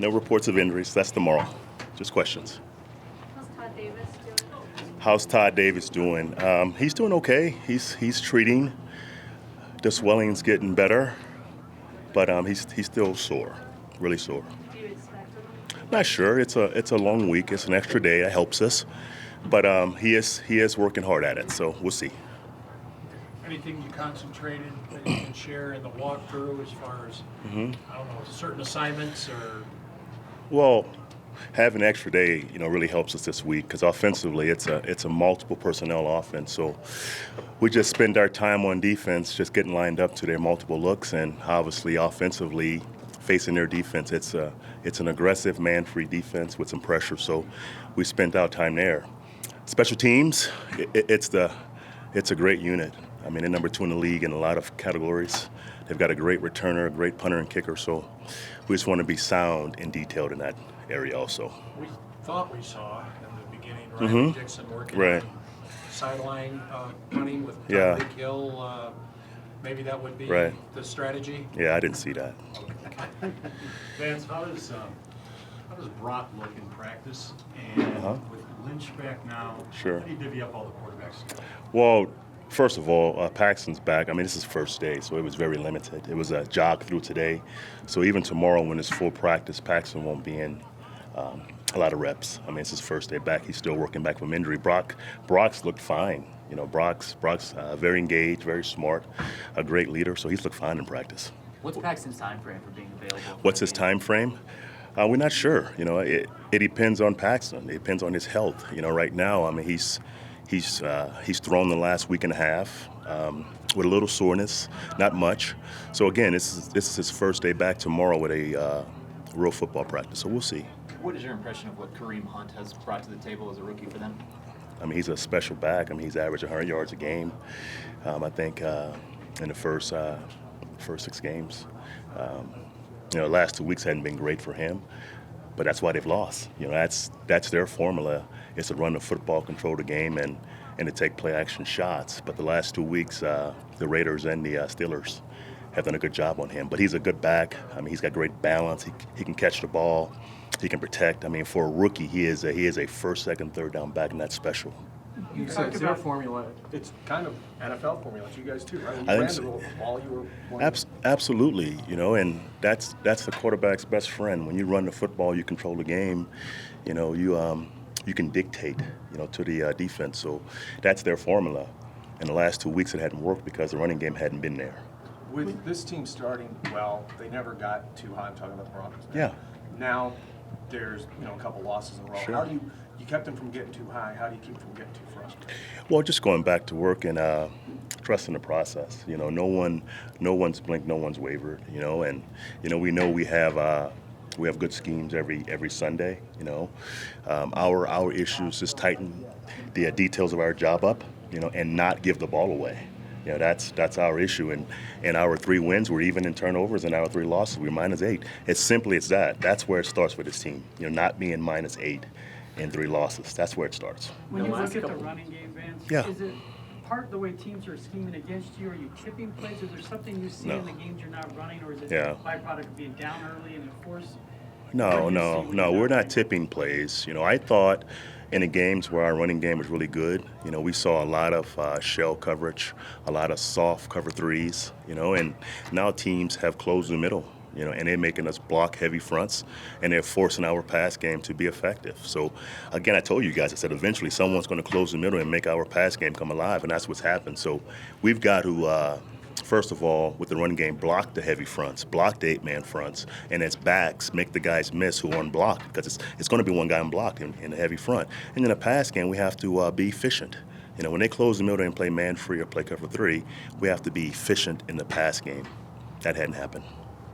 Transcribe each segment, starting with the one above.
No reports of injuries. That's tomorrow. Just questions. How's Todd Davis doing? How's Todd Davis doing? He's doing okay. He's treating. The swelling's getting better, but he's still sore, really sore. Do you expect him? Not sure. It's a long week. It's an extra day. That helps us, but he is working hard at it. So we'll see. Anything you concentrated that you can share in the walkthrough as far as, I don't know, certain assignments or? Well, having an extra day, really helps us this week because offensively, it's a multiple personnel offense. So we just spend our time on defense, just getting lined up to their multiple looks, and obviously offensively facing their defense. It's an aggressive man-free defense with some pressure. So we spent our time there. Special teams, it's a great unit. I mean, they're number 2 in the league in a lot of categories. They've got a great returner, a great punter and kicker. So we just want to be sound and detailed in that area also. We thought we saw in the beginning Ryan Dixon working Right. on sideline punting with Yeah. Big Hill. Maybe that would be Right. the strategy. Yeah, I didn't see that. Vance, how does Brock look in practice? And with Lynch back now, Sure. how do you divvy up all the quarterbacks? Well, first of all, Paxton's back. I mean, this is first day, so it was very limited. It was a jog through today. So even tomorrow when it's full practice, Paxton won't be in a lot of reps. I mean, it's his first day back. He's still working back from injury. Brock's looked fine. Brock's very engaged, very smart, a great leader, so he's looked fine in practice. What's Paxton's time frame for being available? What's his time frame? We're not sure. It depends on Paxton. It depends on his health. Right now, I mean, he's thrown the last week and a half with a little soreness, not much. So again, this is his first day back tomorrow with a real football practice. So we'll see. What is your impression of what Kareem Hunt has brought to the table as a rookie for them? I mean, he's a special back. I mean, he's averaged 100 yards a game. I think in the first 6 games. The last 2 weeks hadn't been great for him, but that's why they've lost. That's their formula. Is to run the football, control the game, and to take play-action shots. But the last 2 weeks, the Raiders and the Steelers have done a good job on him. But he's a good back. I mean, he's got great balance. He can catch the ball. He can protect. I mean, for a rookie, he is a first, second, third down back, and that's special. You It's their about formula. it's kind of NFL formula. It's you guys too, right? When I you ran think the so. ball, you were one Absolutely, and that's the quarterback's best friend. When you run the football, you control the game. You can dictate, to the defense. So that's their formula. In the last 2 weeks, it hadn't worked because the running game hadn't been there. With this team starting well, they never got too high. I'm talking about the Broncos. Yeah. Now there's a couple losses in a row. Sure. How do you kept them from getting too high? How do you keep them from getting too frustrated? Well, just going back to work and trusting the process. No one's blinked, no one's wavered. And we know we have good schemes every Sunday. Our issues is tighten the details of our job up. And not give the ball away. That's our issue. And our 3 wins were even in turnovers, and our 3 losses we're -8. It's simply that. That's where it starts with this team. Not being -8 in 3 losses. That's where it starts. When The you last look at the couple- running game, Vance, Yeah. is it part of the way teams are scheming against you? Are you tipping plays? Is there something you see No. in the games you're not running, or is it Yeah. a byproduct of being down early and of course? No, What do you see when you're we're not not tipping plays. I thought in the games where our running game was really good, we saw a lot of shell coverage, a lot of soft cover 3s, and now teams have closed the middle, and they're making us block heavy fronts, and they're forcing our pass game to be effective. So, again, I told you guys, I said eventually someone's going to close the middle and make our pass game come alive, and that's what's happened. So we've got to first of all, with the running game, block the heavy fronts, block the 8-man fronts, and as backs, make the guys miss who aren't blocked, because it's going to be one guy unblocked in the heavy front. And in the pass game, we have to be efficient. When they close the middle and play man-free or play cover 3, we have to be efficient in the pass game. That hadn't happened.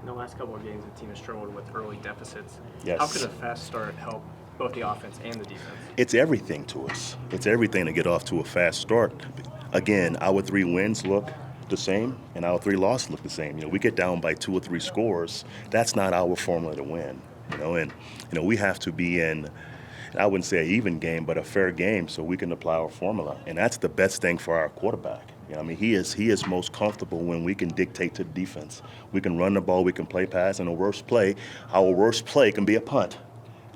In the last couple of games, the team has struggled with early deficits. Yes. How could a fast start help both the offense and the defense? It's everything to us. It's everything to get off to a fast start. Again, our 3 wins look the same, and our 3 losses look the same. We get down by 2 or 3 scores. That's not our formula to win. And we have to be in, I wouldn't say an even game, but a fair game, so we can apply our formula. And that's the best thing for our quarterback. You know, I mean, he is most comfortable when we can dictate to the defense. We can run the ball, we can play pass, and our worst play can be a punt.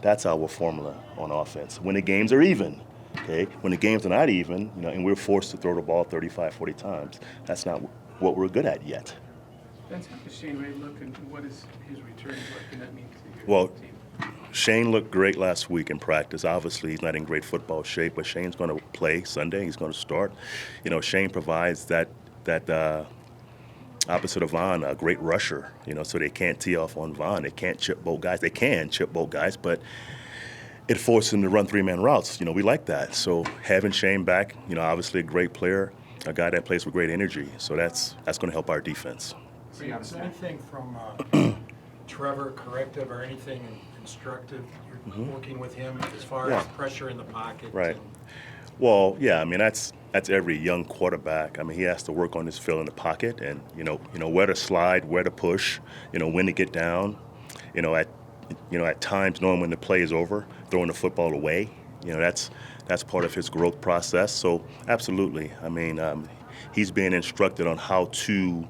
That's our formula on offense. When the games are even, okay? When the games are not even, you know, and we're forced to throw the ball 35, 40 times, that's not what we're good at yet. Vance, how does Shane Ray look, and what is his return? What can that mean to your Well, team? Shane looked great last week in practice. Obviously, he's not in great football shape, but Shane's going to play Sunday. He's going to start. You know, Shane provides that opposite of Vaughn, a great rusher. You know, so they can't tee off on Vaughn. They can't chip both guys. They can chip both guys, but it forces them to run three-man routes. You know, we like that. So having Shane back, you know, obviously a great player, a guy that plays with great energy. So that's going to help our defense. Is anything from Trevor corrective or anything instructive you're working with him as far as Yeah. pressure in the pocket? Right. and- Well, yeah, I mean that's every young quarterback. I mean he has to work on his feel in the pocket and you know where to slide, where to push, you know when to get down, at times knowing when the play is over, throwing the football away. You know that's part of his growth process. So absolutely, I mean he's being instructed on how to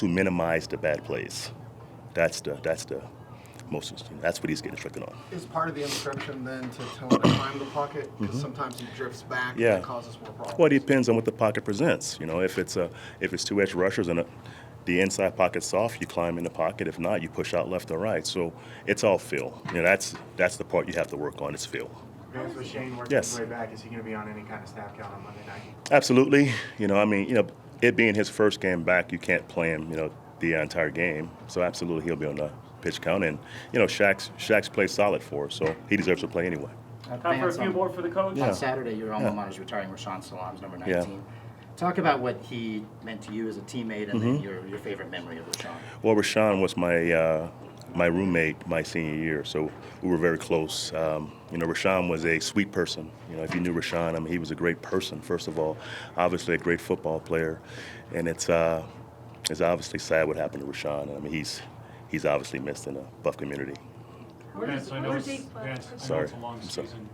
minimize the bad plays. That's what he's getting instructed on. Is part of the instruction then to tell him to climb the pocket? Because sometimes he drifts back Yeah. and that causes more problems. Well, it depends on what the pocket presents. You know, if it's two edge rushers and the inside pocket's soft, you climb in the pocket. If not, you push out left or right. So it's all feel. You know, that's the part you have to work on. It's feel. Vance, with Shane working Yes. his way back, is he going to be on any kind of snap count on Monday night? Absolutely. You know, I mean, it being his first game back, you can't play him, the entire game. So absolutely, he'll be on the pitch count. And Shaq's played solid for us, so he deserves to play anyway. Time for a Vance, few more for the coach? Yeah. On Saturday, your alma Yeah. mater is retiring Rashawn Salam's number Yeah. 19. Talk about what he meant to you as a teammate and then your favorite memory of Rashawn. Well, Rashawn was my roommate my senior year, so we were very close. Rashawn was a sweet person. You know, if you knew Rashawn, I mean, he was a great person, first of all. Obviously a great football player, and it's obviously sad what happened to Rashawn. I mean, he's obviously missed in the Buff community. Vance, I know where's it's, he- Vance, I know Sorry. it's a long I'm sorry. season,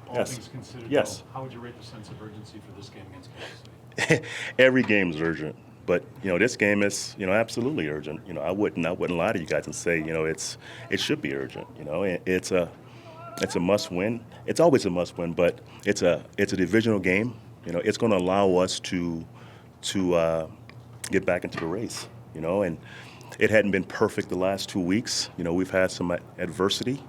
all Yes. things considered. Yes. Though, how would you rate the sense of urgency for this game against Kansas City? Every game is urgent, but this game is absolutely urgent. I wouldn't lie to you guys and say it should be urgent. And it's a must win. It's always a must win, but it's a divisional game. It's going to allow us to get back into the race. And it hadn't been perfect the last 2 weeks. We've had some adversity,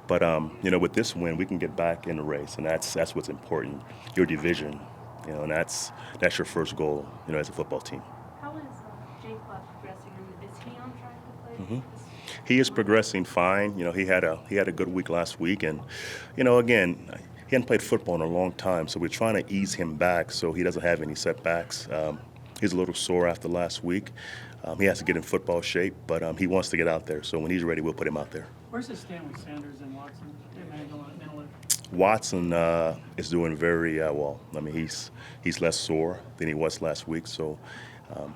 but with this win we can get back in the race, and that's what's important. Your division. And that's your first goal, as a football team. How is Jake Butt progressing? Is he on track to play? He is progressing fine. He had a good week last week, and again, he hadn't played football in a long time, so we're trying to ease him back so he doesn't have any setbacks. He's a little sore after last week. He has to get in football shape, but he wants to get out there. So when he's ready, we'll put him out there. Where's it stand with Sanders and Watson? Mentally. Watson is doing very well. I mean, he's less sore than he was last week, so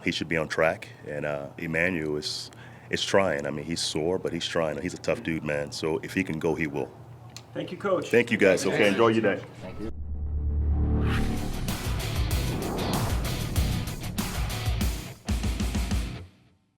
he should be on track. And Emmanuel is trying. I mean, he's sore, but he's trying. He's a tough dude, man. So if he can go, he will. Thank you, Coach. Thank you, guys. Okay, enjoy your day. Thank you.